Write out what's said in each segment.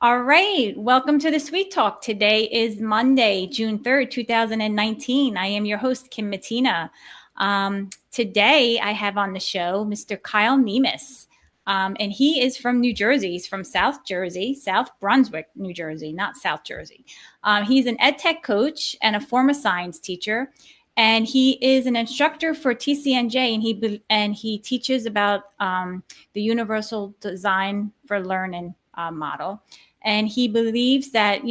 All right, welcome to the Sweet Talk. Today is Monday, June 3rd, 2019. I am your host, Kim Mattina. Today I have on the show Mr. Kyle Niemis, and he is from New Jersey. He's from South Jersey, South Brunswick, New Jersey, not South Jersey. He's an ed tech coach and a former science teacher, and he is an instructor for TCNJ, and he teaches about the Universal Design for Learning model. And he believes that,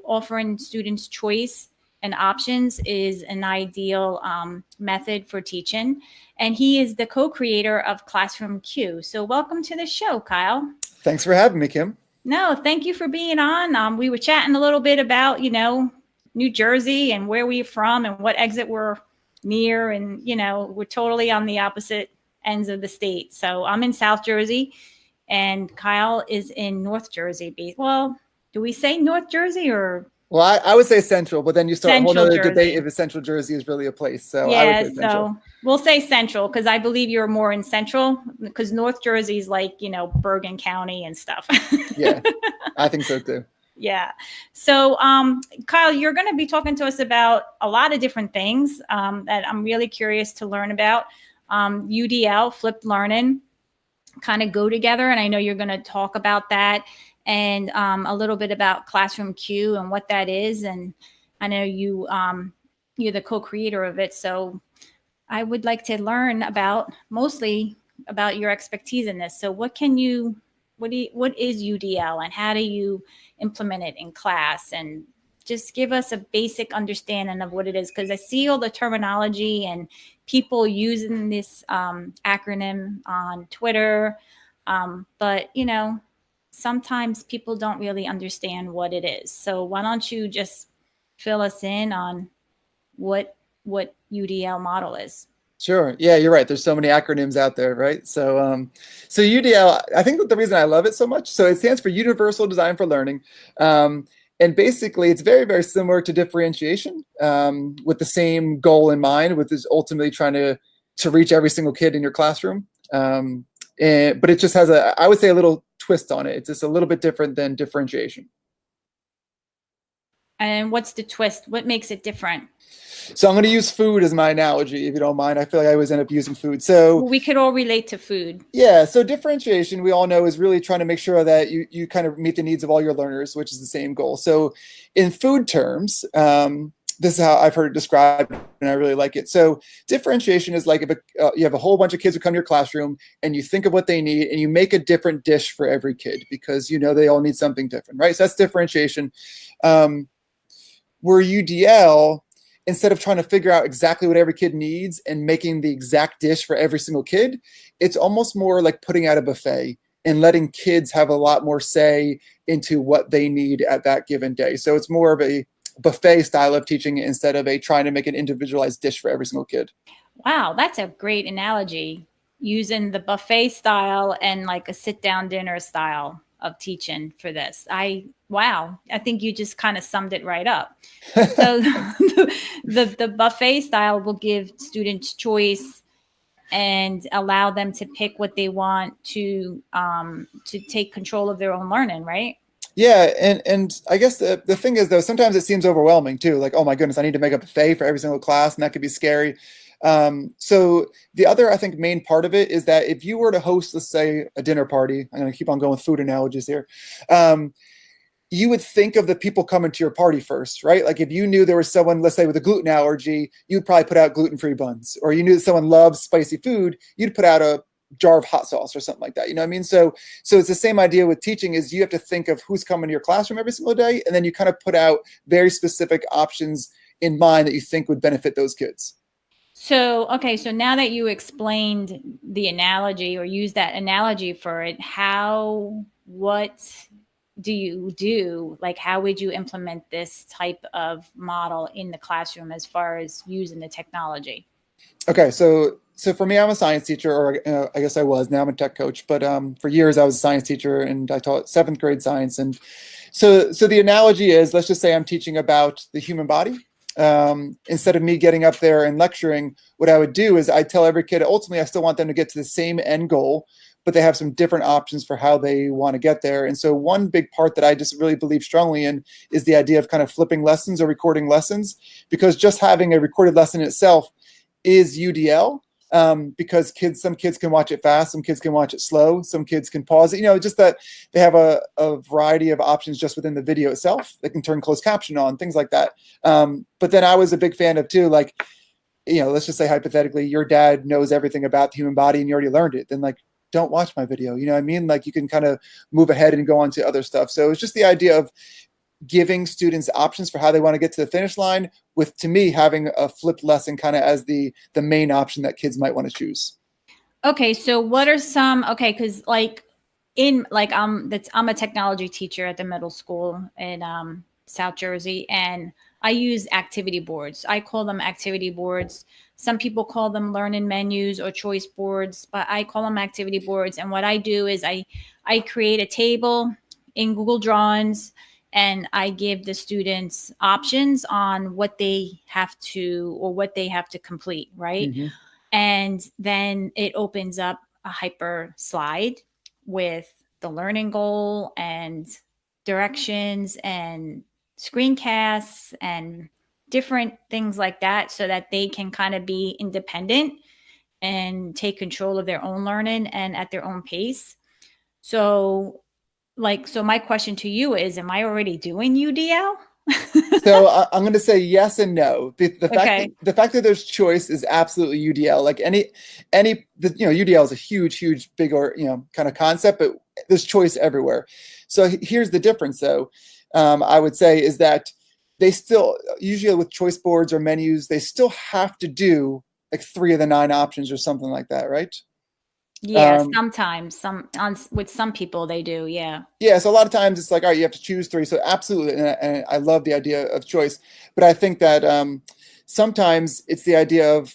offering students choice and options is an ideal method for teaching. And he is the co-creator of ClassroomQ. So welcome to the show, Kyle. Thanks for having me, Kim. No, thank you for being on. We were chatting a little bit about, New Jersey and where we're from and what exit we're near. And, we're totally on the opposite ends of the state. So I'm in South Jersey. And Kyle is in North Jersey. Well, do we say North Jersey or? Well, I would say Central, but then you start a whole other debate if Central Jersey is really a place. So yeah, I would say Central. So we'll say Central because I believe you're more in Central because North Jersey is like, Bergen County and stuff. Yeah, I think so too. Yeah. So, Kyle, you're going to be talking to us about a lot of different things that I'm really curious to learn about. UDL, flipped learning, kind of go together. And I know you're going to talk about that and a little bit about ClassroomQ and what that is. And I know you're the co-creator of it. So I would like to learn mostly about your expertise in this. So what is UDL and how do you implement it in class? And just give us a basic understanding of what it is, because I see all the terminology and people using this acronym on Twitter. But, sometimes people don't really understand what it is. So why don't you just fill us in on what UDL model is? Sure. Yeah, you're right. There's so many acronyms out there, right? So UDL, I think that the reason I love it so much, so it stands for Universal Design for Learning. And basically, it's very, very similar to differentiation with the same goal in mind, which is ultimately trying to reach every single kid in your classroom. But it just has I would say, a little twist on it. It's just a little bit different than differentiation. And what's the twist? What makes it different? So I'm going to use food as my analogy, if you don't mind. I feel like I always end up using food. So we could all relate to food. Yeah. So differentiation, we all know, is really trying to make sure that you kind of meet the needs of all your learners, which is the same goal. So in food terms, this is how I've heard it described, and I really like it. So differentiation is like if you have a whole bunch of kids who come to your classroom and you think of what they need and you make a different dish for every kid because they all need something different, right? So that's differentiation. Where UDL, instead of trying to figure out exactly what every kid needs and making the exact dish for every single kid, it's almost more like putting out a buffet and letting kids have a lot more say into what they need at that given day. So it's more of a buffet style of teaching instead of trying to make an individualized dish for every single kid. Wow, that's a great analogy, using the buffet style and like a sit-down dinner style of teaching for this. I think you just kind of summed it right up. So the buffet style will give students choice and allow them to pick what they want to take control of their own learning, right? Yeah, and I guess the thing is, though, sometimes it seems overwhelming too. Like, oh my goodness, I need to make a buffet for every single class, and that could be scary. So the other, I think, main part of it is that if you were to host, let's say, a dinner party, I'm going to keep on going with food analogies here. You would think of the people coming to your party first, right? Like if you knew there was someone, let's say, with a gluten allergy, you'd probably put out gluten-free buns. Or you knew that someone loves spicy food, you'd put out a jar of hot sauce or something like that. You know what I mean? So it's the same idea with teaching, is you have to think of who's coming to your classroom every single day, and then you kind of put out very specific options in mind that you think would benefit those kids. So, okay, so now that you explained the analogy or used that analogy for it, what do you do? Like, how would you implement this type of model in the classroom as far as using the technology? Okay, so for me, I'm a science teacher, or I guess I was. Now I'm a tech coach, but for years I was a science teacher, and I taught 7th grade science. And so the analogy is, let's just say I'm teaching about the human body. Instead of me getting up there and lecturing, what I would do is I tell every kid, ultimately, I still want them to get to the same end goal, but they have some different options for how they want to get there. And so one big part that I just really believe strongly in is the idea of kind of flipping lessons or recording lessons, because just having a recorded lesson itself is UDL. Because some kids can watch it fast, some kids can watch it slow, some kids can pause it, just that they have a variety of options just within the video itself. They can turn closed caption on, things like that. But then I was a big fan of too, like, let's just say hypothetically, your dad knows everything about the human body and you already learned it. Then like, don't watch my video. You know what I mean? Like you can kind of move ahead and go on to other stuff. So it's just the idea of giving students options for how they want to get to the finish line, with, to me, having a flipped lesson kind of as the main option that kids might want to choose. Okay, so what are some, because I'm a technology teacher at the middle school in South Jersey, and I use activity boards. I call them activity boards. Some people call them learning menus or choice boards, but I call them activity boards. And what I do is I create a table in Google Drawings, and I give the students options on what they have to complete, right? Mm-hmm. And then it opens up a hyper slide with the learning goal and directions and screencasts and different things like that, so that they can kind of be independent and take control of their own learning and at their own pace. So my question to you is, am I already doing UDL? So I'm going to say yes and no. Okay. The fact that there's choice is absolutely UDL. Like UDL is a huge, big, or kind of concept, but there's choice everywhere. So here's the difference, though. I would say is that they still, usually with choice boards or menus, they still have to do like 3 of the 9 options or something like that, right? Yeah, sometimes with some people they do. Yeah. Yeah. So a lot of times it's like, all right, you have to choose 3. So absolutely. And I love the idea of choice, but I think that sometimes it's the idea of,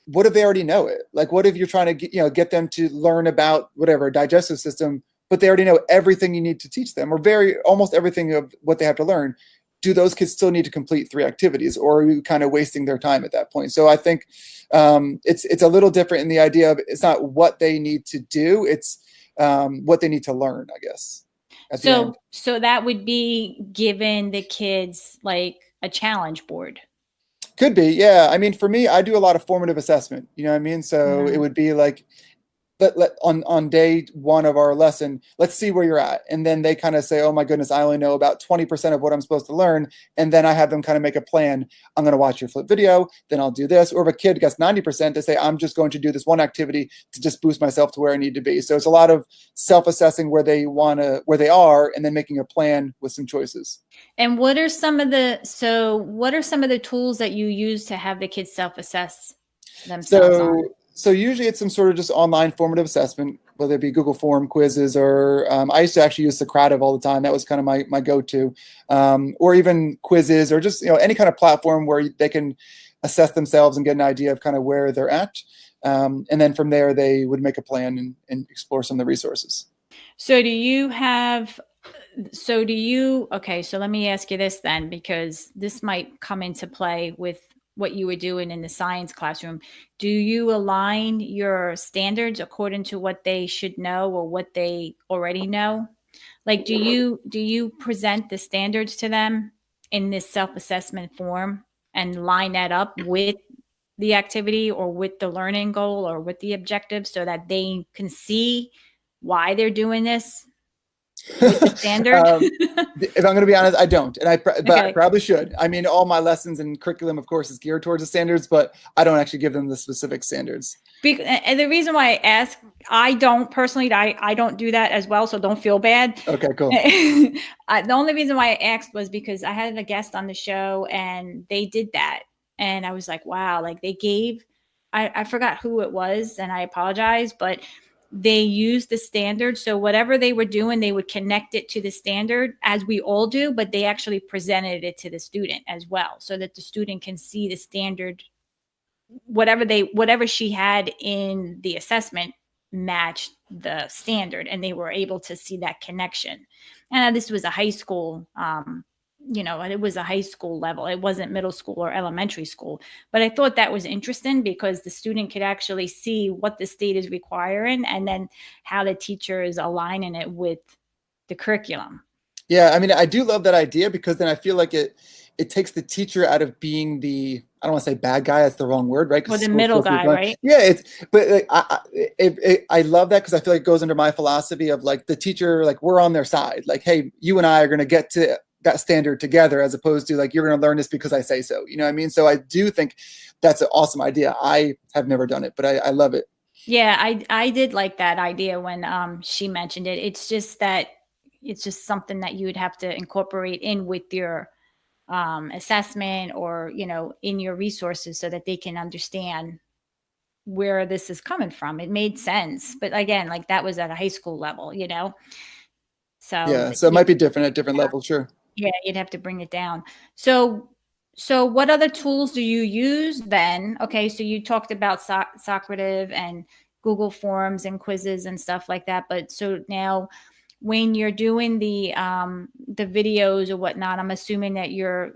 what if they already know it? Like, what if you're trying to get them to learn about whatever digestive system, but they already know everything you need to teach them, or almost everything of what they have to learn? Do those kids still need to complete 3 activities, or are you kind of wasting their time at that point? So I think it's a little different in the idea of, it's not what they need to do, it's what they need to learn, I guess. So that would be giving the kids like a challenge board. Could be, yeah. I mean, for me, I do a lot of formative assessment. You know what I mean? So it would be like, on day 1 of our lesson, let's see where you're at. And then they kind of say, oh my goodness, I only know about 20% of what I'm supposed to learn. And then I have them kind of make a plan. I'm going to watch your flip video, then I'll do this. Or if a kid gets 90%, they say, I'm just going to do this one activity to just boost myself to where I need to be. So it's a lot of self-assessing where they are, and then making a plan with some choices. And what are some of the tools that you use to have the kids self-assess themselves? So usually it's some sort of just online formative assessment, whether it be Google Form quizzes, or I used to actually use Socrative all the time. That was kind of my go-to, or even quizzes, or just any kind of platform where they can assess themselves and get an idea of kind of where they're at, and then from there they would make a plan and explore some of the resources. So let me ask you this then, because this might come into play with what you were doing in the science classroom. Do you align your standards according to what they should know or what they already know? Like, do you present the standards to them in this self-assessment form and line that up with the activity or with the learning goal or with the objective, so that they can see why they're doing this with the standard? If I'm going to be honest, I don't, and but I Okay. probably should. I mean, all my lessons and curriculum, of course, is geared towards the standards, but I don't actually give them the specific standards. And the reason why I ask, I don't personally, I don't do that as well, so don't feel bad. Okay, cool. The only reason why I asked was because I had a guest on the show and they did that, and I was like, wow, like they gave, I forgot who it was, and I apologize, but they used the standard. So whatever they were doing, they would connect it to the standard, as we all do, but they actually presented it to the student as well, so that the student can see the standard, whatever she had in the assessment matched the standard, and they were able to see that connection. And this was a high school it was a high school level. It wasn't middle school or elementary school. But I thought that was interesting because the student could actually see what the state is requiring and then how the teacher is aligning it with the curriculum. Yeah, I mean, I do love that idea because then I feel like it takes the teacher out of being the, I don't want to say bad guy, that's the wrong word, right? Or Because the school's middle supposed to be guy, fun. right? Yeah, but like, I love that because I feel like it goes under my philosophy of like the teacher, like we're on their side. Like, hey, you and I are going to get to that standard together, as opposed to like you're going to learn this because I say so. You know what I mean? So I do think that's an awesome idea. I have never done it, but I love it. Yeah, I did like that idea when she mentioned it. It's just something that you would have to incorporate in with your assessment or in your resources so that they can understand where this is coming from. It made sense, but again, like that was at a high school level. So Yeah, so it might be different at different levels, sure. yeah, you'd have to bring it down. So what other tools do you use then? Okay, so you talked about Socrative and Google Forms and quizzes and stuff like that. But so now when you're doing the videos or whatnot, I'm assuming that you're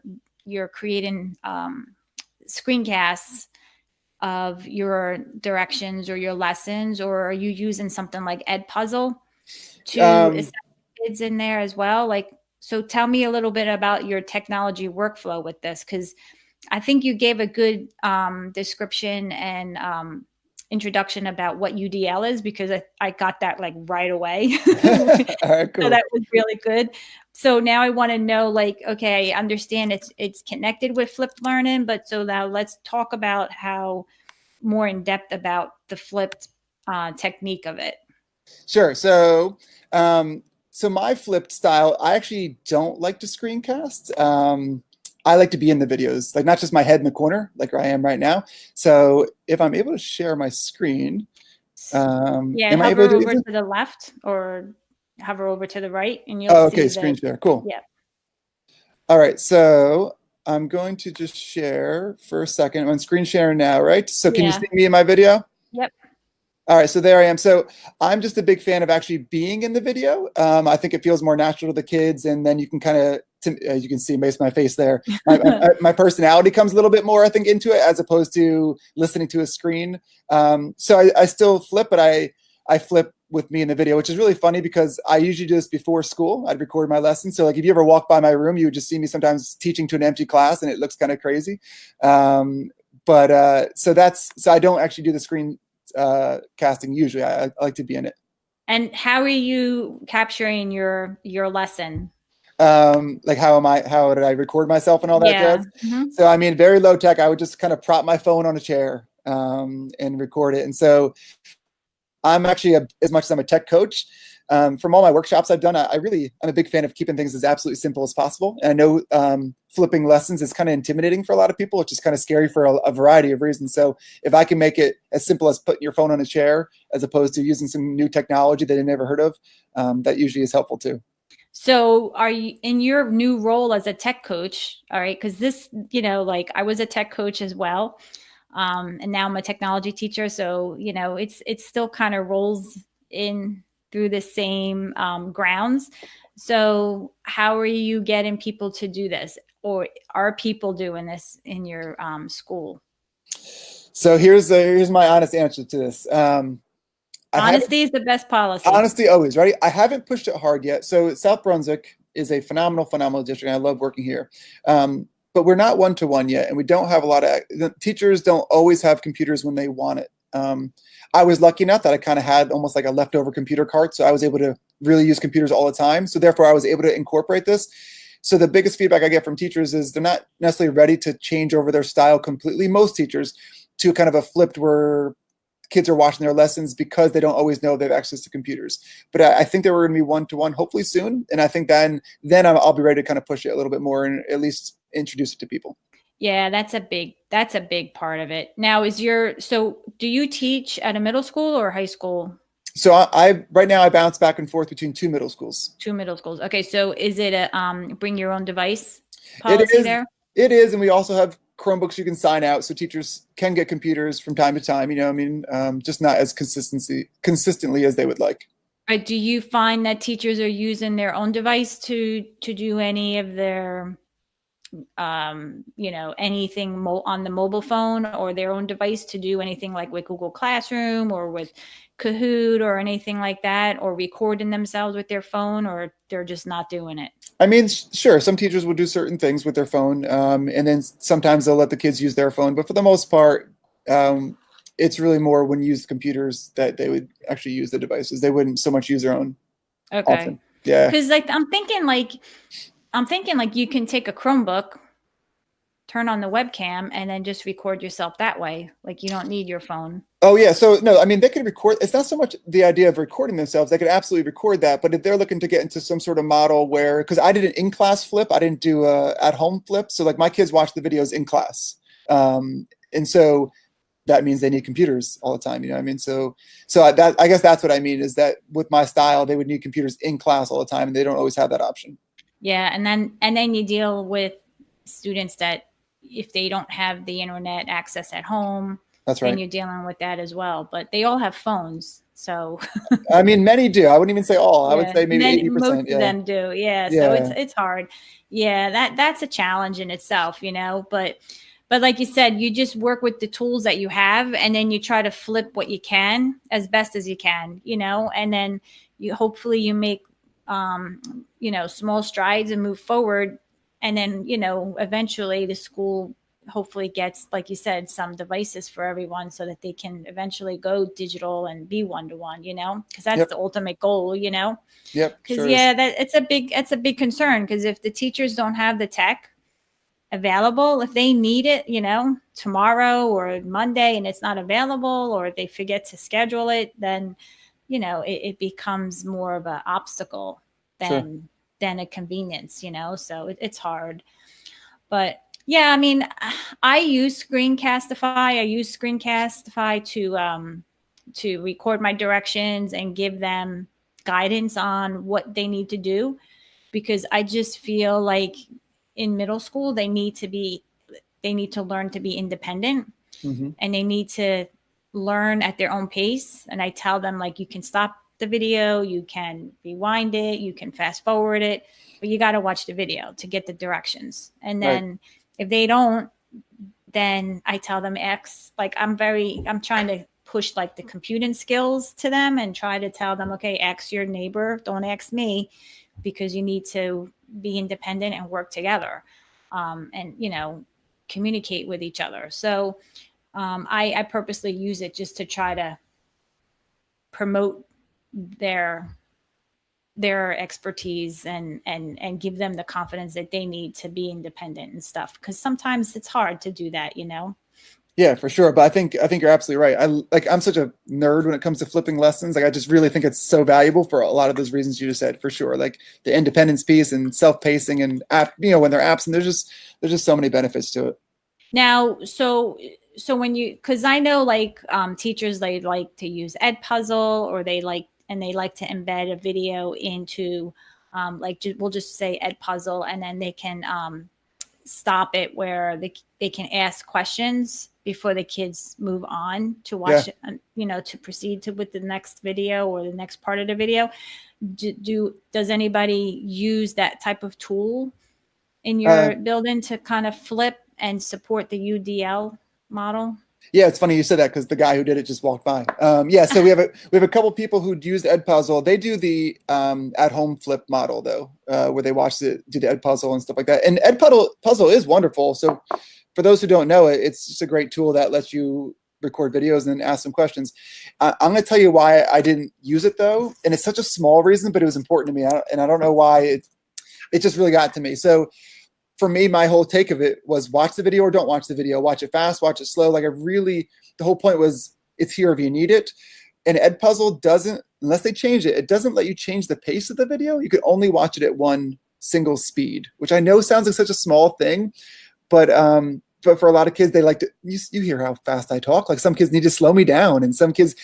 creating screencasts of your directions or your lessons, or are you using something like Edpuzzle to Um, assess kids in there as well? Like, so tell me a little bit about your technology workflow with this, because I think you gave a good description and introduction about what UDL is, because I got that like right away. all right, So cool. that was really good. So now I want to know, like, okay, I understand it's connected with flipped learning, but so now let's talk about how more in depth about the flipped technique of it. Sure. So my flipped style, I actually don't like to screencast. I like to be in the videos, like not just my head in the corner, like I am right now. So if I'm able to share my screen, Yeah, am I able to hover do over anything? to the left or hover over to the right, and you'll Oh, okay, see screen that. share. Cool. Yeah. All right, so I'm going to just share for a second. I'm on screen sharing now, right? So can you Yeah. see me in my video? Yep. All right, so there I am. So I'm just a big fan of actually being in the video. I think it feels more natural to the kids, and then you can kind of, you can see based on my face there, my personality comes a little bit more, I think, into it as opposed to listening to a screen. So I still flip, but I flip with me in the video, which is really funny because I usually do this before school. I'd record my lessons. So like if you ever walk by my room, you would just see me sometimes teaching to an empty class, and it looks kind of crazy. So I don't actually do the screen casting usually. I like to be in it. And how are you capturing your lesson? Like how did I record myself and all that Yeah. jazz? Mhm. So I mean, very low tech. I would just kind of prop my phone on a chair and record it. And so I'm actually as much as I'm a tech coach, from all my workshops I've done, I'm a big fan of keeping things as absolutely simple as possible. And I know flipping lessons is kind of intimidating for a lot of people, which is kind of scary for a variety of reasons. So if I can make it as simple as putting your phone on a chair, as opposed to using some new technology that you never heard of, that usually is helpful too. So are you in your new role as a tech coach? All right, because this, like I was a tech coach as well. And now I'm a technology teacher. So, it's still kind of rolls in through the same grounds. So how are you getting people to do this? Or are people doing this in your school? So here's my honest answer to this. I haven't Honesty is the best policy. Honesty always, right? I haven't pushed it hard yet. So South Brunswick is a phenomenal district. And I love working here. But we're not one-to-one yet. And we don't have the teachers don't always have computers when they want it. I was lucky enough that I kind of had almost like a leftover computer cart. So I was able to really use computers all the time. So therefore I was able to incorporate this. So the biggest feedback I get from teachers is they're not necessarily ready to change over their style completely. Most teachers to kind of a flipped where kids are watching their lessons because they don't always know they have access to computers. But I think that we're going to be one-to-one hopefully soon. And I think then I'll be ready to kind of push it a little bit more and at least introduce it to people. Yeah, that's a big part of it. Now, so do you teach at a middle school or high school? So I right now I bounce back and forth between two middle schools. Two middle schools. Okay, so is it a bring your own device It policy is, there? it is, and we also have Chromebooks you can sign out, so teachers can get computers from time to time. Just not as consistently as they would like. Do you find that teachers are using their own device to do any of their anything on the mobile phone or their own device to do anything like with Google Classroom or with Kahoot or anything like that, or recording themselves with their phone, or they're just not doing it? I mean, sure, some teachers will do certain things with their phone, and then sometimes they'll let the kids use their phone. But for the most part, it's really more when you use computers that they would actually use the devices. They wouldn't so much use their own Okay. often. Yeah. Because I'm thinking like you can take a Chromebook, turn on the webcam, and then just record yourself that way. Like you don't need your phone. Oh yeah. So no, I mean they could record. It's not so much the idea of recording themselves. They could absolutely record that. But if they're looking to get into some sort of model where, because I did an in-class flip, I didn't do a at-home flip. So like my kids watch the videos in class, and so that means they need computers all the time. You know what I mean? So I guess that's what I mean is that with my style, they would need computers in class all the time, and they don't always have that option. Yeah, and then you deal with students that if they don't have the internet access at home, That's then right. you're dealing with that as well. But they all have phones, so I mean, many do. I wouldn't even say all. I would yeah, say maybe most 80%. of Yeah. them do. Yeah, so it's Yeah. it's hard. Yeah, that's a challenge in itself, But like you said, you just work with the tools that you have, and then you try to flip what you can as best as you can, and then you hopefully you make small strides and move forward, and then eventually the school hopefully gets, like you said, some devices for everyone so that they can eventually go digital and be one-to-one, because that's Yep. the ultimate goal, Yep. because Sure is. yeah, it's a big concern, because if the teachers don't have the tech available, if they need it, tomorrow or Monday, and it's not available, or they forget to schedule it, then it becomes more of an obstacle Sure. than a convenience, so it's hard. But yeah, I mean, I use Screencastify to record my directions and give them guidance on what they need to do, because I just feel like in middle school they need to learn to be independent, Hmm. and they need to learn at their own pace. And I tell them, like, you can stop the video, you can rewind it, you can fast forward it, but you got to watch the video to get the directions. And Right. then if they don't, then I tell them X. Like I'm trying to push like the computing skills to them and try to tell them, okay, X your neighbor, don't X me, because you need to be independent and work together, and communicate with each other. So I purposely use it just to try to promote their expertise and give them the confidence that they need to be independent and stuff, because sometimes it's hard to do that. Yeah, for sure. But I think you're absolutely right. I'm such a nerd when it comes to flipping lessons. Like I just really think it's so valuable for a lot of those reasons you just said, for sure. Like the independence piece and self-pacing and when they're absent, there's just so many benefits to it. Now, so when you, because I know like teachers, they like to use Edpuzzle, or they like to embed a video into like we'll just say Edpuzzle, and then they can stop it where they can ask questions before the kids move on to Yeah. watch it, to proceed to with the next video or the next part of the video. Does anybody use that type of tool in Uh, your building to kind of flip and support the UDL model? Yeah, it's funny you said that because the guy who did it just walked by. Yeah, so we have a couple people who used Edpuzzle. They do the at-home flip model though, where they do the Edpuzzle and stuff like that. And Edpuzzle is wonderful. So for those who don't know it, it's just a great tool that lets you record videos and then ask some questions. I'm going to tell you why I didn't use it though, and it's such a small reason, but it was important to me, and I don't know why it just really got to me. So for me, my whole take of it was watch the video or don't watch the video. Watch it fast, watch it slow. Like the whole point was it's here if you need it. And Edpuzzle doesn't, unless they change it, it doesn't let you change the pace of the video. You can only watch it at one single speed, which I know sounds like such a small thing, but for a lot of kids, they like to, you hear how fast I talk. Like some kids need to slow me down, and some kids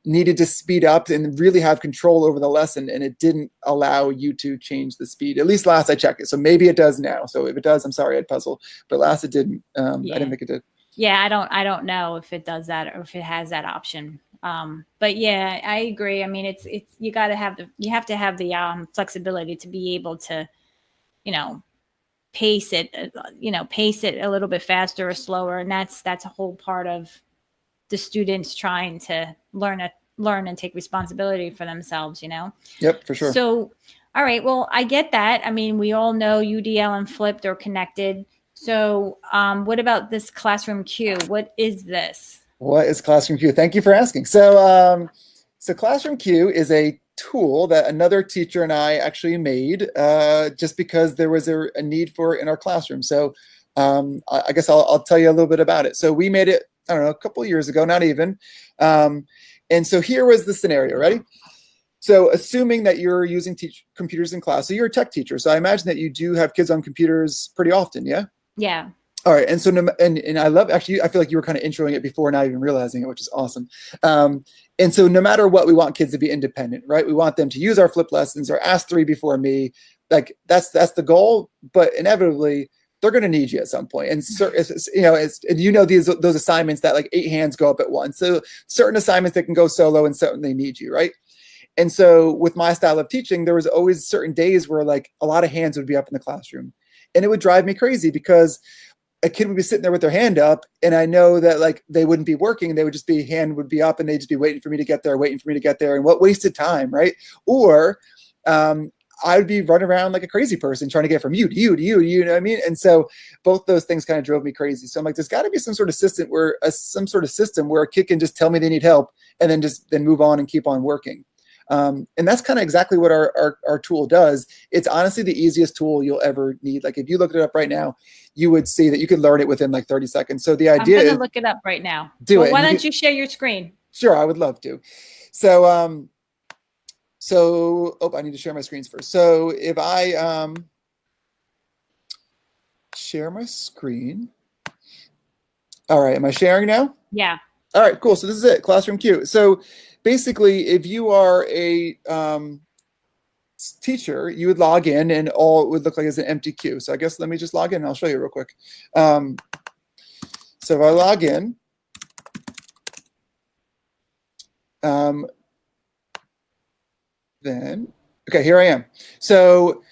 needed to speed up and really have control over the lesson. And it didn't allow you to change the speed, at least last I checked it. So maybe it does now. So if it does, I'm sorry, Edpuzzle, but last it didn't. I didn't Yeah. think it did. Yeah, I don't know if it does that or if it has that option. But yeah, I agree. I mean, it's you have to have the flexibility to be able to, you know, pace it, pace it a little bit faster or slower. And that's a whole part of the students trying to learn and take responsibility for themselves, Yep, for sure. So, all right, well, I get that. I mean, we all know UDL and Flipped are connected. So what about this ClassroomQ? What is this? What is ClassroomQ? Thank you for asking. So ClassroomQ is a tool that another teacher and I actually made just because there was a need for it in our classroom. So I guess I'll tell you a little bit about it. So we made it, I don't know, a couple of years ago, not even. And so here was the scenario. Ready? So assuming that you're using computers in class, so you're a tech teacher. So I imagine that you do have kids on computers pretty often, yeah? Yeah. All right, and so and I love, actually, I feel like you were kind of introing it before, not even realizing it, which is awesome. And so no matter what, we want kids to be independent, right? We want them to use our flipped lessons or ask 3 before me. Like that's the goal, but inevitably they're going to need you at some point. And those assignments that like 8 hands go up at once. So certain assignments that can go solo and certain they need you, right? And so with my style of teaching, there was always certain days where like a lot of hands would be up in the classroom, and it would drive me crazy because a kid would be sitting there with their hand up, and I know that like they wouldn't be working, and they would just be, hand would be up, and they'd just be waiting for me to get there, and what wasted time, right? Or I would be running around like a crazy person trying to get from you to you to you, you know what I mean? And so both those things kind of drove me crazy. So I'm like, there's got to be some sort of system where a kid can just tell me they need help and then move on and keep on working. And that's kind of exactly what our tool does. It's honestly the easiest tool you'll ever need. Like if you looked it up right now, you would see that you could learn it within like 30 seconds. So the idea is— I'm going to look it up right now. Why don't you share your screen? Sure, I would love to. So, I need to share my screens first. So if I share my screen. All right, am I sharing now? Yeah. All right, cool. So this is it, ClassroomQ. So basically, if you are a teacher, you would log in and all it would look like is an empty queue. So I guess let me just log in and I'll show you real quick. So if I log in, then, okay, here I am. So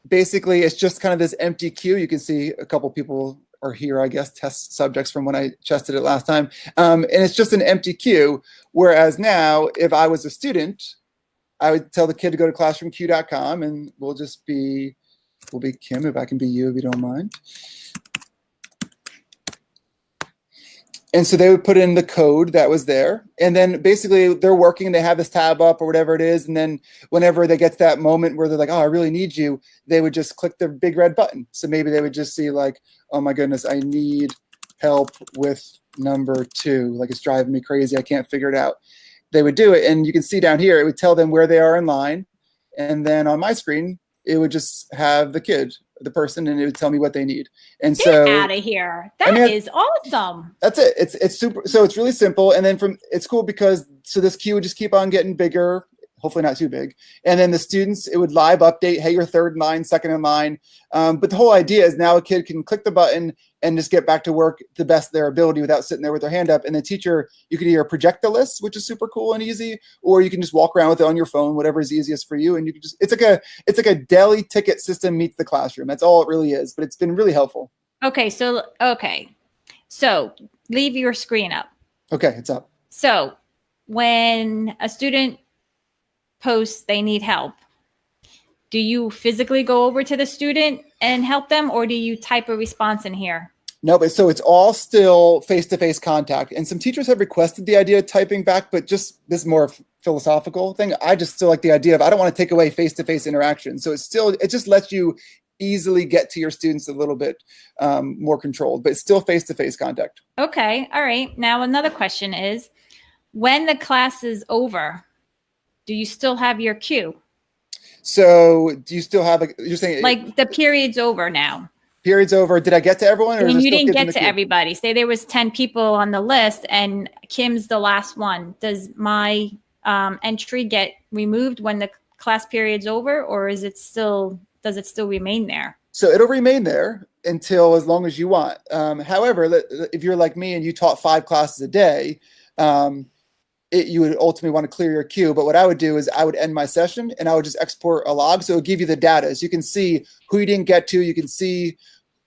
basically, it's just kind of this empty queue. You can see a couple people are here, I guess, test subjects from when I tested it last time. And it's just an empty queue. Whereas now, if I was a student, I would tell the kid to go to classroomq.com, and we'll be Kim, if I can be you, if you don't mind. And so they would put in the code that was there. And then basically they're working, they have this tab up or whatever it is. And then whenever they get to that moment where they're like, oh, I really need you, they would just click the big red button. So maybe they would just see like, oh my goodness, I need help with number 2. Like it's driving me crazy. I can't figure it out. They would do it. And you can see down here, it would tell them where they are in line. And then on my screen, it would just have the kid, the person, and it would tell me what they need. And Get out of here. That is awesome. That's it. It's super. So it's really simple. And then it's cool because this queue would just keep on getting bigger, hopefully not too big. And then the students, it would live update, hey, you're third in line, second in line. But the whole idea is now a kid can click the button and just get back to work to the best of their ability without sitting there with their hand up. And the teacher, you could either project the list, which is super cool and easy, or you can just walk around with it on your phone, whatever is easiest for you. And you can just, it's like a deli ticket system meets the classroom. That's all it really is, but it's been really helpful. Okay. So leave your screen up. Okay. It's up. So when a student posts they need help, do you physically go over to the student and help them, or do you type a response in here? No, but so it's all still face-to-face contact. And some teachers have requested the idea of typing back, but just this is more philosophical thing. I just still like the idea of, I don't want to take away face-to-face interaction. So it just lets you easily get to your students a little bit more controlled, but it's still face-to-face contact. Okay. All right. Now, another question is, when the class is over, do you still have your queue? So do you still have you're saying like the period's over now? Period's over. Did I get to everyone? Or and you didn't get to everybody. Say there was 10 people on the list and Kim's the last one. Does my entry get removed when the class period's over, or does it still remain there? So it'll remain there until as long as you want. However, if you're like me and you taught 5 classes a day, you would ultimately want to clear your queue. But what I would do is I would end my session and I would just export a log. So it would give you the data. So you can see who you didn't get to. You can see,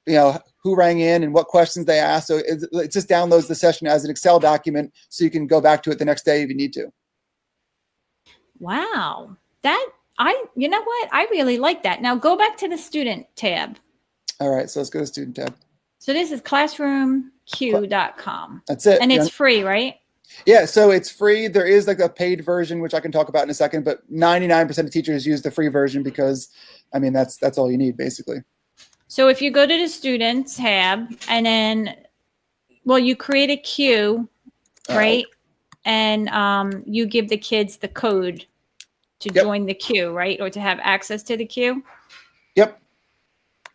who rang in and what questions they asked. So it just downloads the session as an Excel document so you can go back to it the next day if you need to. Wow. You know what? I really like that. Now go back to the student tab. All right. So let's go to student tab. So this is ClassroomQ.com. That's it. And it's free, right? Yeah, so it's free. There is like a paid version, which I can talk about in a second, but 99% of teachers use the free version because, I mean, that's all you need, basically. So if you go to the student tab and then, well, you create a queue, right? And you give the kids the code to join the queue, right? Or to have access to the queue? Yep.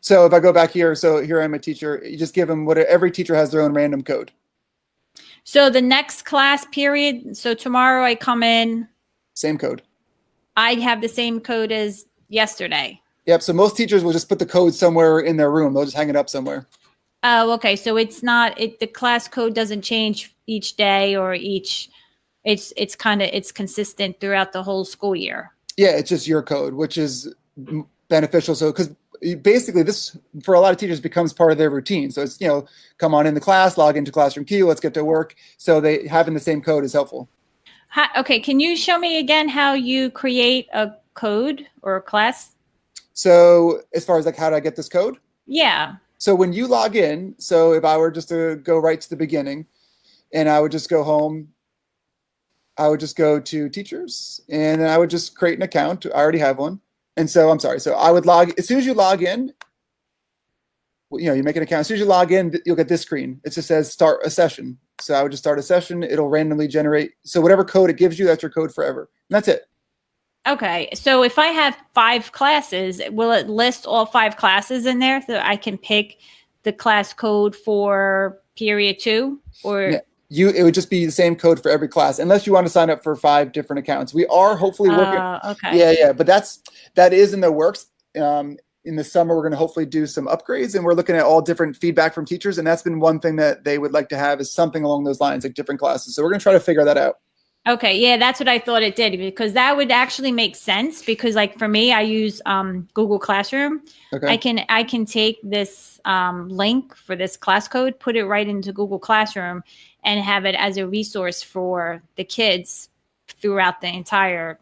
So if I go back here, so here I'm a teacher, you just give them every teacher has their own random code. So the next class period, so tomorrow I come in. Same code. I have the same code as yesterday. Yep. So most teachers will just put the code somewhere in their room. They'll just hang it up somewhere. Oh, okay. So it's not, the class code doesn't change each day or it's consistent throughout the whole school year. Yeah, it's just your code, which is beneficial. So, because basically this, for a lot of teachers, becomes part of their routine. So it's, come on in the class, log into ClassroomQ, let's get to work. So having the same code is helpful. Okay. Can you show me again how you create a code or a class? So as far as like, how do I get this code? Yeah. So when you log in, so if I were just to go right to the beginning and I would just go home, I would just go to teachers and then I would just create an account. I already have one. And so I'm sorry. So I would as soon as you log in, you make an account. As soon as you log in, you'll get this screen. It just says start a session. So I would just start a session. It'll randomly generate. So whatever code it gives you, that's your code forever. And that's it. Okay. So if I have 5 classes, will it list all 5 classes in there so I can pick the class code for period 2? Or it would just be the same code for every class, unless you want to sign up for 5 different accounts. We are hopefully working. Okay. Yeah. But that is in the works. In the summer, we're going to hopefully do some upgrades, and we're looking at all different feedback from teachers. And that's been one thing that they would like to have, is something along those lines, like different classes. So we're going to try to figure that out. Okay. Yeah, that's what I thought it did, because that would actually make sense, because like for me, I use Google Classroom. Okay. I can take this link for this class code, put it right into Google Classroom and have it as a resource for the kids throughout the entire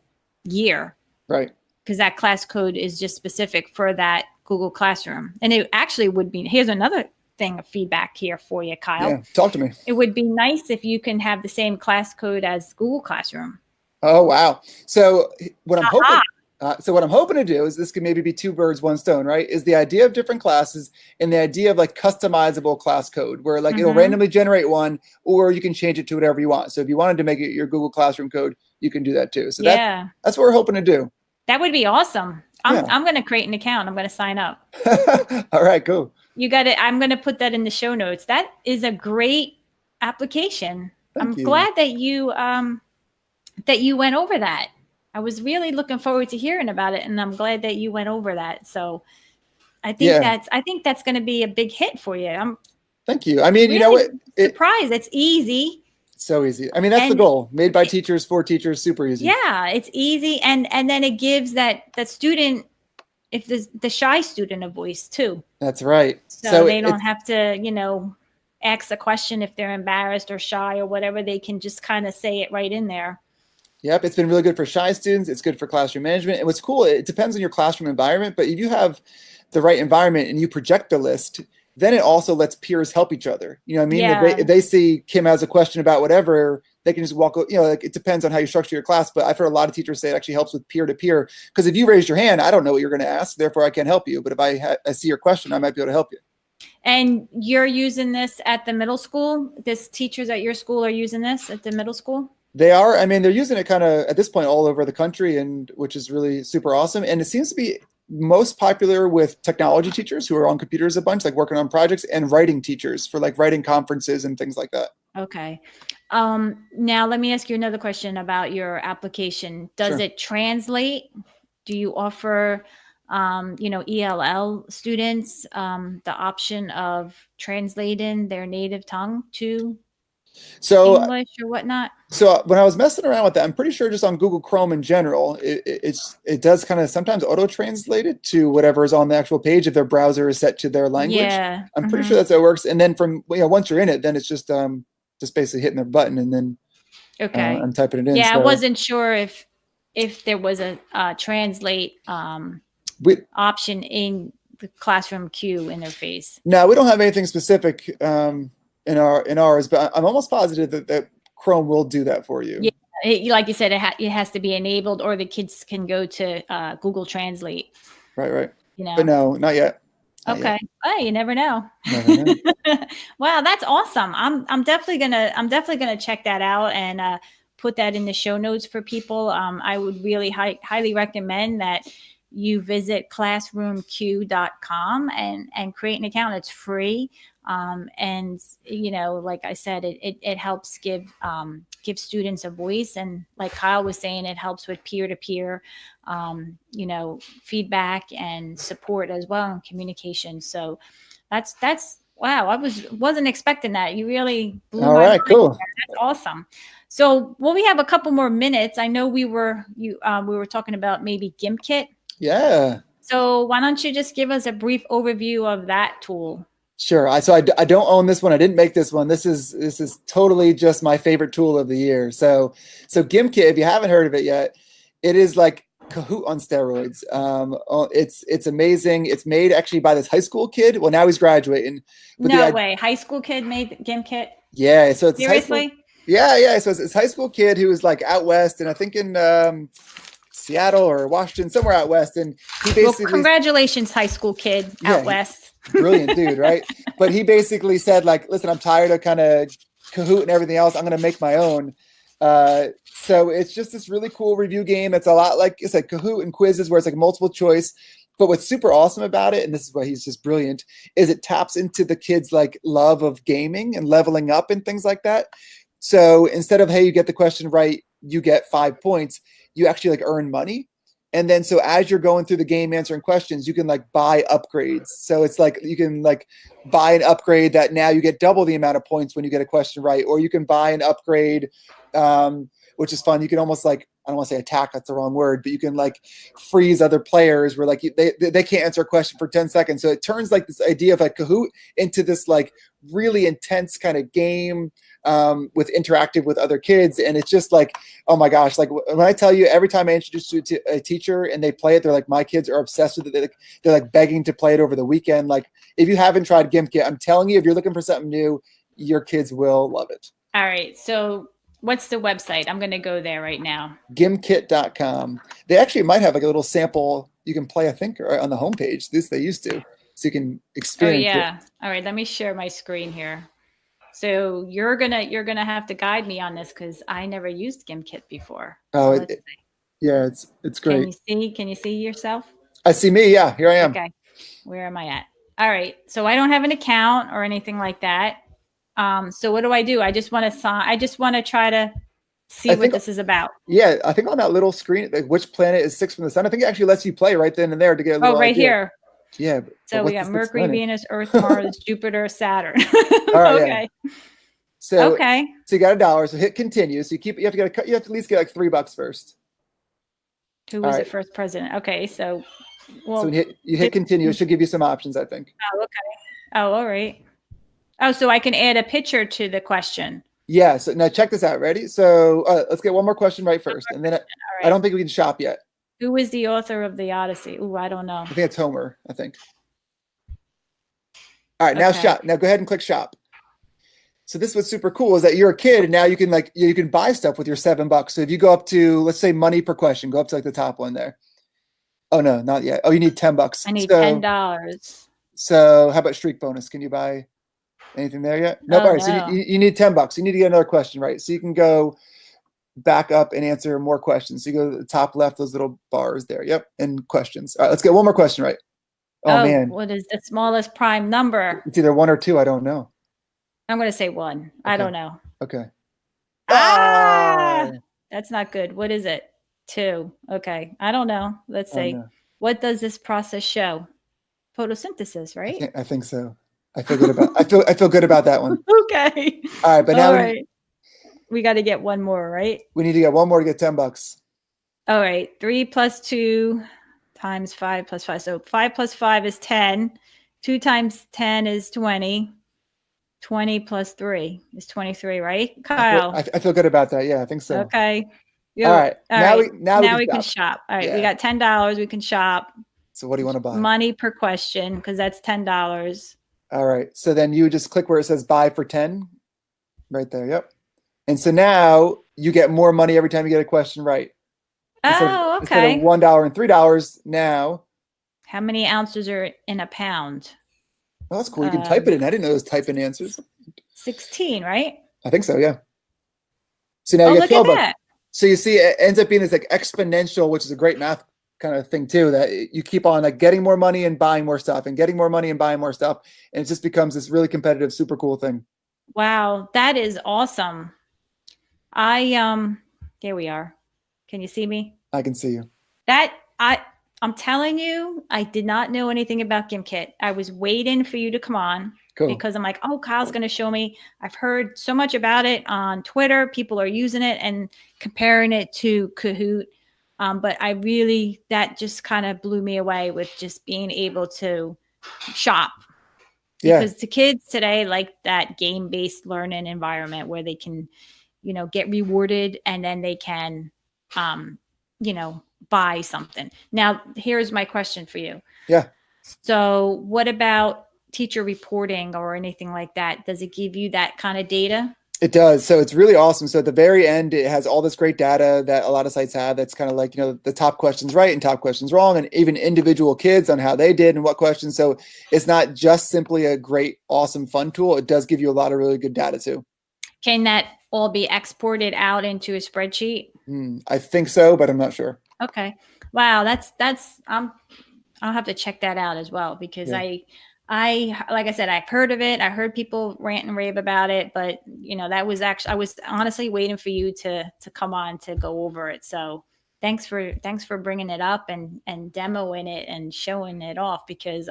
year. Right. Because that class code is just specific for that Google Classroom. And it actually would be, here's another thing of feedback here for you, Kyle. Yeah, talk to me. It would be nice if you can have the same class code as Google Classroom. Oh, wow. So what I'm hoping to do is, this could maybe be 2 birds, 1 stone, right? Is the idea of different classes and the idea of like customizable class code, where like it'll randomly generate one, or you can change it to whatever you want. So if you wanted to make it your Google Classroom code, you can do that too. So that's what we're hoping to do. That would be awesome. I'm going to create an account. I'm going to sign up. All right, cool. You got it. I'm going to put that in the show notes. That is a great application. I'm glad that you went over that. I was really looking forward to hearing about it, and I'm glad that you went over that. So I think that's going to be a big hit for you. Thank you. I mean, really surprised. It's easy. So easy. I mean, that's the goal. Made by teachers, for teachers, super easy. Yeah, it's easy. And then it gives that student, if the shy student, a voice too. That's right. So they don't have to, ask a question if they're embarrassed or shy or whatever. They can just kind of say it right in there. Yep. It's been really good for shy students. It's good for classroom management. And what's cool, it depends on your classroom environment, but if you have the right environment and you project the list, then it also lets peers help each other. You know what I mean? Yeah. If they see Kim has a question about whatever, they can just walk, like it depends on how you structure your class. But I've heard a lot of teachers say it actually helps with peer to peer, because if you raise your hand, I don't know what you're going to ask, therefore I can't help you. But if I see your question, I might be able to help you. And you're using this at the middle school? This teachers at your school are using this at the middle school? They are. I mean, they're using it kind of at this point all over the country, and which is really super awesome. And it seems to be most popular with technology teachers who are on computers a bunch, like working on projects, and writing teachers for like writing conferences and things like that. Okay. Now let me ask you another question about your application. Does it translate? Do you offer, ELL students the option of translating their native tongue to So English or whatnot? So when I was messing around with that, I'm pretty sure just on Google Chrome in general, it does kind of sometimes auto translate it to whatever is on the actual page if their browser is set to their language. Yeah. I'm pretty sure that's how it works. And then from once you're in it, then it's just basically hitting the button and then Okay. I'm typing it in. Yeah, I So wasn't sure if there was a translate we option in the ClassroomQ interface. no, we don't have anything specific in ours, but I'm almost positive that Chrome will do that for you. Yeah, like you said, it has to be enabled, or the kids can go to Google Translate. Right. You know. But no, not yet. Not Okay. yet. Oh, you never know. Never know. Wow, that's awesome. I'm definitely gonna check that out and put that in the show notes for people. I would really highly recommend that you visit classroomq.com and create an account. It's free. And like I said, it helps give students a voice, and like Kyle was saying, it helps with peer-to-peer feedback and support as well, and communication. So that's wow, wasn't expecting that. You really blew All my right, mind cool. there. That's awesome. So, well, we have a couple more minutes. I know we were talking about maybe Gimkit. Yeah. So why don't you just give us a brief overview of that tool? Sure. I don't own this one. I didn't make this one. This is totally just my favorite tool of the year. So Gimkit, if you haven't heard of it yet, it is like Kahoot on steroids. It's amazing. It's made actually by this high school kid. Well, now he's graduating. But no way, high school kid made Gimkit? Yeah. So it's seriously? Yeah. So it's this high school kid who was like out west, and I think in Seattle or Washington, somewhere out west, and he basically congratulations, high school kid out west. Brilliant dude, right? But he basically said, like, listen, I'm tired of kind of Kahoot and everything else. I'm going to make my own. So it's just this really cool review game. It's a lot like I said, Kahoot and quizzes where it's like multiple choice. But what's super awesome about it, and this is why he's just brilliant, is it taps into the kids' like love of gaming and leveling up and things like that. So instead of, hey, you get the question right, you get 5 points, you actually like earn money. And then so as you're going through the game answering questions, you can like buy upgrades. So it's like you can like buy an upgrade that now you get double the amount of points when you get a question right. Or you can buy an upgrade, which is fun. You can almost like, I don't want to say attack, that's the wrong word, but you can like freeze other players where like they can't answer a question for 10 seconds. So it turns like this idea of like Kahoot into this like really intense kind of game with interactive with other kids. And it's just like, oh my gosh, like when I tell you, every time I introduce you to a teacher and they play it, they're like, my kids are obsessed with it. They're like begging to play it over the weekend. Like if you haven't tried Gimkit, I'm telling you, if you're looking for something new, your kids will love it. All right. So what's the website? I'm going to go there right now. Gimkit.com. They actually might have like a little sample you can play, I think, on the homepage. This they used to, so you can experience it. All right, let me share my screen here. So you're gonna have to guide me on this because I never used Gimkit before. Oh, yeah, it's great. Can you see yourself? I see me. Yeah, here I am. Okay, where am I at? All right, so I don't have an account or anything like that. So what do? I just want to try to see what this is about. Yeah, I think on that little screen, like which planet is 6 from the sun, I think it actually lets you play right then and there to get a little right idea. Here. Yeah. So we got Mercury, Venus, Earth, Mars, Jupiter, Saturn. All right. Okay. Yeah. So you got $1. So hit continue. So you have to at least get like $3 first. Who was the first president? Okay, so you hit continue. It should give you some options, I think. Oh, okay. Oh, all right. Oh, so I can add a picture to the question. Yeah. So now check this out. Ready? So let's get one more question right first, and then I don't think we can shop yet. Who is the author of the Odyssey? Ooh, I don't know. I think it's Homer, I think. All right, now shop. Now go ahead and click shop. So this was super cool is that you're a kid and now you can buy stuff with your $7. So if you go up to, let's say money per question, go up to like the top one there. Oh no, not yet. Oh, you need $10. I need $10. So how about streak bonus? Can you buy anything there yet? Nope. All right. So you need $10. You need to get another question right. So you can go back up and answer more questions. So you go to the top left, those little bars there. Yep. And questions. All right, let's get one more question right. Oh man. What is the smallest prime number? It's either 1 or 2. I don't know. I'm going to say 1. Okay. I don't know. Okay. That's not good. What is it? 2. Okay. I don't know. Let's see. What does this process show? Photosynthesis, right? I think so. I feel good about I feel good about that one. Okay. All right, but now we got to get one more, right? we need to get one more to get $10. All right. 3 plus 2 times 5 plus 5. So 5 plus 5 is 10. 2 times 10 is 20. 20 plus 3 is 23, right? Kyle. I feel good about that. Yeah, I think so. Okay. All right. All now right. now we can shop. All right. Yeah. We got $10. We can shop. So what do you want to buy? Money per question, because that's $10. All right. So then you just click where it says buy for 10. Right there. Yep. And so now you get more money every time you get a question right. Oh, Instead of okay. $1 and $3 now. How many ounces are in a pound? Well, that's cool. You can type it in. I didn't know those type in answers. 16, right? I think so, yeah. So now you get look 12 at that. So you see it ends up being this like exponential, which is a great math kind of thing too, that you keep on like getting more money and buying more stuff and getting more money and buying more stuff. And it just becomes this really competitive, super cool thing. Wow, that is awesome. Here we are. Can you see me? I can see you. I'm telling you, I did not know anything about Gimkit. I was waiting for you to come on. Cool. Because I'm like, oh, Kyle's going to show me. I've heard so much about it on Twitter. People are using it and comparing it to Kahoot. But that just kind of blew me away with just being able to shop. Because the kids today like that game-based learning environment where they can, get rewarded and then they can, buy something. Now, here's my question for you. Yeah. So what about teacher reporting or anything like that? Does it give you that kind of data? It does. So it's really awesome. So at the very end, it has all this great data that a lot of sites have. That's kind of like, the top questions right and top questions wrong, and even individual kids on how they did and what questions. So it's not just simply a great, awesome, fun tool. It does give you a lot of really good data too. Can that all be exported out into a spreadsheet? I think so, but I'm not sure. Okay. Wow. I'll have to check that out as well, because I like I said, I've heard of it. I heard people rant and rave about it, but that was actually, I was honestly waiting for you to come on to go over it. So thanks for bringing it up and demoing it and showing it off, because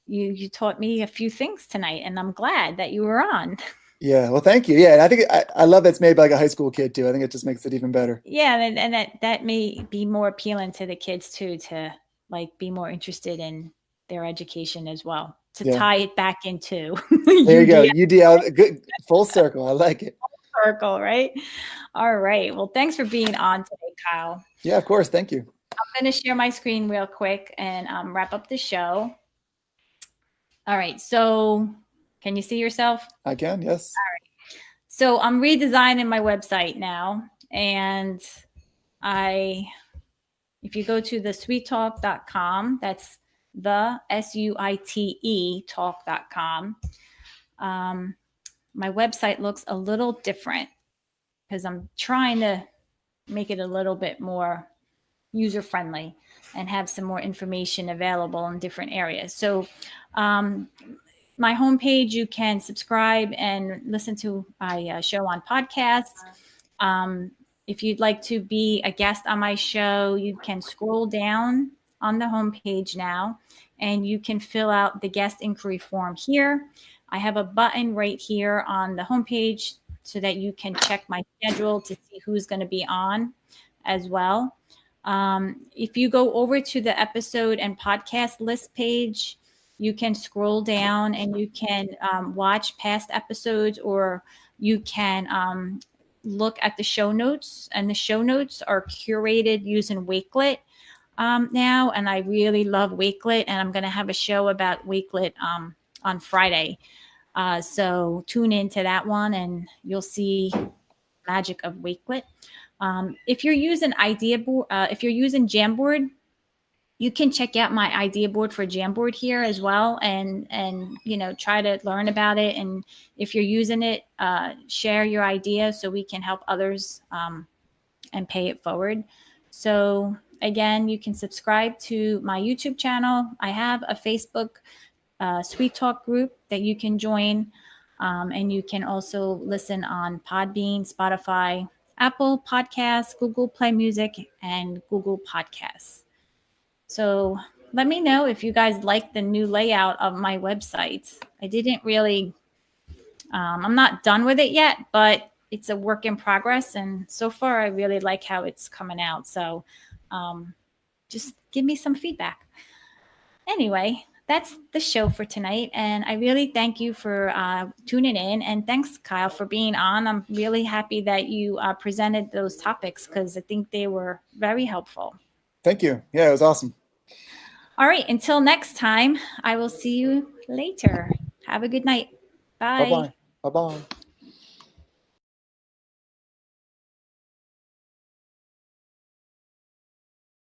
you taught me a few things tonight, and I'm glad that you were on. Yeah, well, thank you. Yeah, and I think I love that's made by like a high school kid too. I think it just makes it even better. Yeah, and that may be more appealing to the kids too, to like be more interested in their education as well, to tie it back into there you go, UDL, good, full circle. I like it. Full circle, right? All right. Well, thanks for being on today, Kyle. Yeah, of course. Thank you. I'm going to share my screen real quick and wrap up the show. All right. So can you see yourself? I can, yes. All right. So I'm redesigning my website now. And if you go to the sweettalk.com, that's the SUITE talk.com. My website looks a little different because I'm trying to make it a little bit more user-friendly and have some more information available in different areas. So my homepage, you can subscribe and listen to my show on podcasts. If you'd like to be a guest on my show, you can scroll down on the homepage now, and you can fill out the guest inquiry form here. I have a button right here on the homepage so that you can check my schedule to see who's going to be on as well. If you go over to the episode and podcast list page, you can scroll down and you can watch past episodes, or you can look at the show notes. And the show notes are curated using Wakelet now. And I really love Wakelet. And I'm going to have a show about Wakelet on Friday. So tune into that one and you'll see magic of Wakelet. If you're using if you're using Jamboard, you can check out my idea board for Jamboard here as well, and try to learn about it. And if you're using it, share your idea so we can help others and pay it forward. So again, you can subscribe to my YouTube channel. I have a Facebook Sweet Talk group that you can join, and you can also listen on Podbean, Spotify, Apple Podcasts, Google Play Music, and Google Podcasts. So let me know if you guys like the new layout of my website. I didn't really, I'm not done with it yet, but it's a work in progress. And so far, I really like how it's coming out. So just give me some feedback. Anyway, that's the show for tonight. And I really thank you for tuning in. And thanks, Kyle, for being on. I'm really happy that you presented those topics because I think they were very helpful. Thank you. Yeah, it was awesome. All right. Until next time, I will see you later. Have a good night. Bye. Bye-bye. Bye-bye.